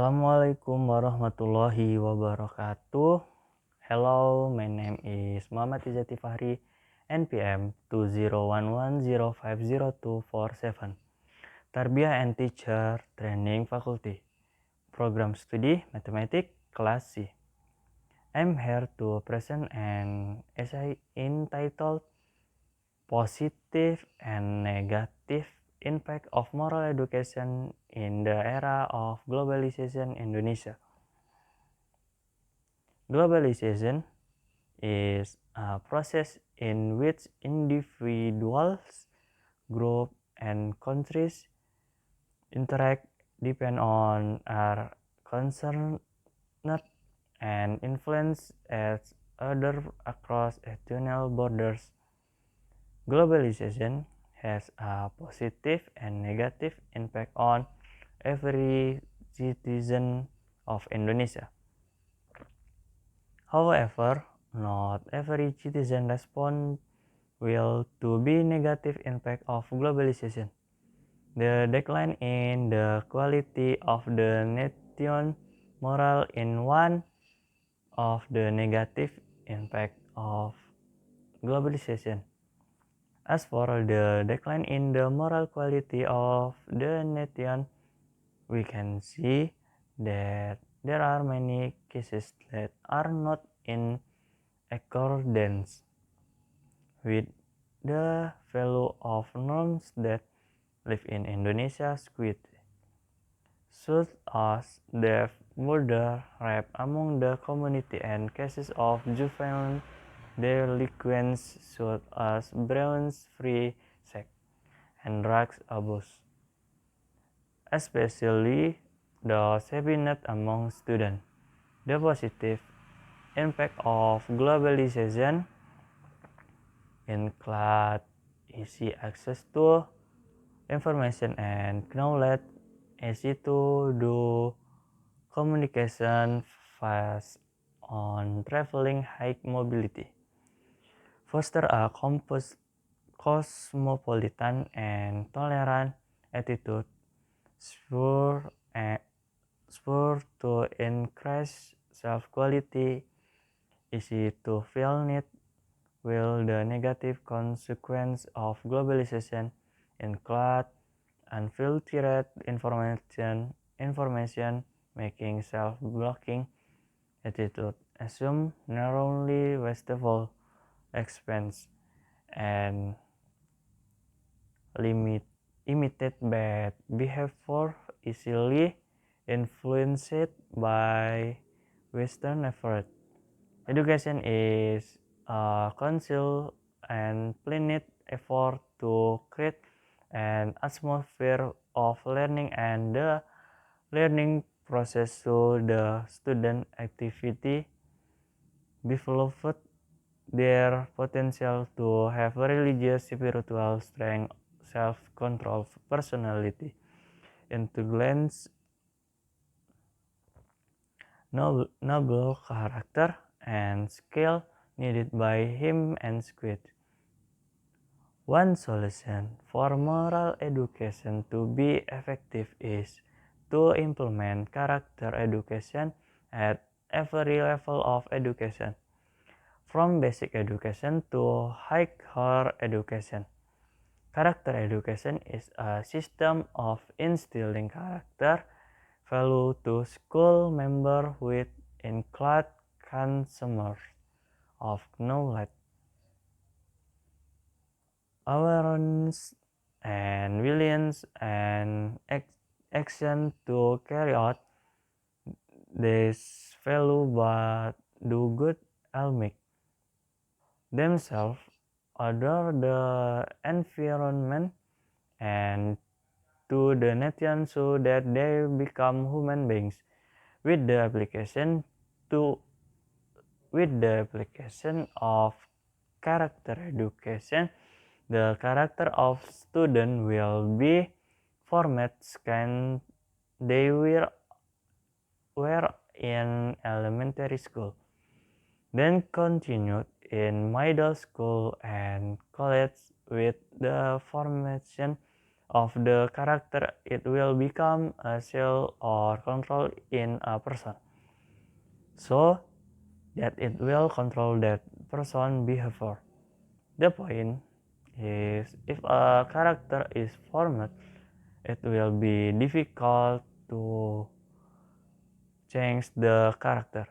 Assalamualaikum warahmatullahi wabarakatuh. Hello, my name is Muhammad Izati Fahri, NPM 20110502447. Tarbiyah and Teacher Training Faculty. Program Studi Mathematics Kelas C. I'm here to present an essay entitled Positive and Negative Impact of Moral Education in the Era of Globalization Indonesia. Globalization is a process in which individuals, groups, and countries interact, depend on, are concerned, and influence each other across external borders. Globalization has a positive and negative impact on every citizen of Indonesia. However, not every citizen respond will to be negative impact of globalization. The decline in the quality of the nation moral in one of the negative impact of globalization. As for the decline in the moral quality of the nation, we can see that there are many cases that are not in accordance with the value of norms that live in Indonesia, such as theft, murder, rape among the community, and cases of juvenile delinquents such as free sex and drugs abuse, especially the safety among students. The positive impact of globalization include easy access to information and knowledge, easy to do communication, fast on traveling, high mobility, foster a cosmopolitan and tolerant attitude, spur to increase self-quality, easy to feel need, will the negative consequence of globalization include unfiltered information making self-blocking attitude, assume narrowly wasteful expense, and imitate bad behavior easily influenced by Western effort. Education is a conscious and planned effort to create an atmosphere of learning, and the learning process so the student activity developed their potential to have religious, spiritual strength, self-control, personality, intelligence, noble character, and skill needed by him and squid. One solution for moral education to be effective is to implement character education at every level of education, from basic education to higher education. Character education is a system of instilling character value to school members with include consumers of knowledge, awareness, and willingness and action to carry out this value but do good almik themselves, other the environment, and to the nation so that they become human beings. With the application of character education, the character of student will be formed can they were in elementary school, then continued in middle school and college with the formation of the character, it will become a shell or control in a person, so that it will control that person behavior. The point is, if a character is formed, it will be difficult to change the character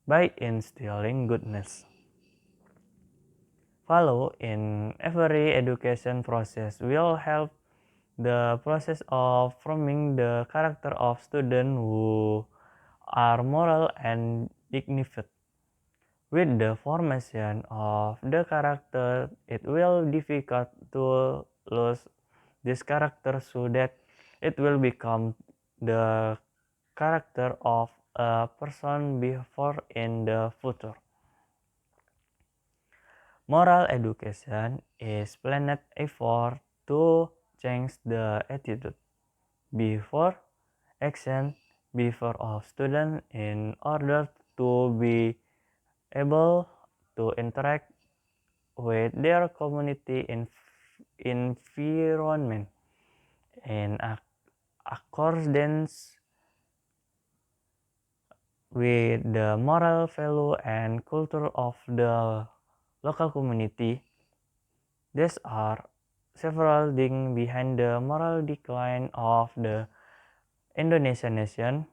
by instilling goodness. Follow in every education process will help the process of forming the character of students who are moral and dignified. With the formation of the character, it will be difficult to lose this character so that it will become the character of a person before in the future. Moral education is planned effort to change the attitude, before action, before of students in order to be able to interact with their community environment in accordance with the moral value and culture of the local community. These are several things behind the moral decline of the Indonesian nation,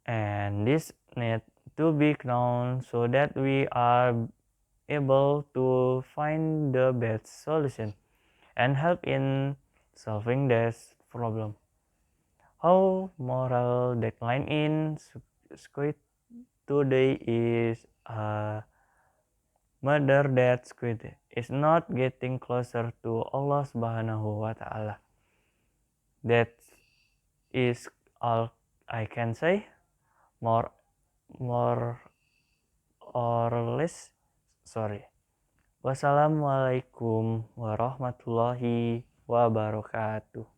and this need to be known so that we are able to find the best solution and help in solving this problem. How moral decline in Squid today is a matter that Squid is not getting closer to Allah Subhanahu wa Ta'ala. That is all I can say. More or less. Sorry. Wassalamualaikum warahmatullahi wabarakatuh.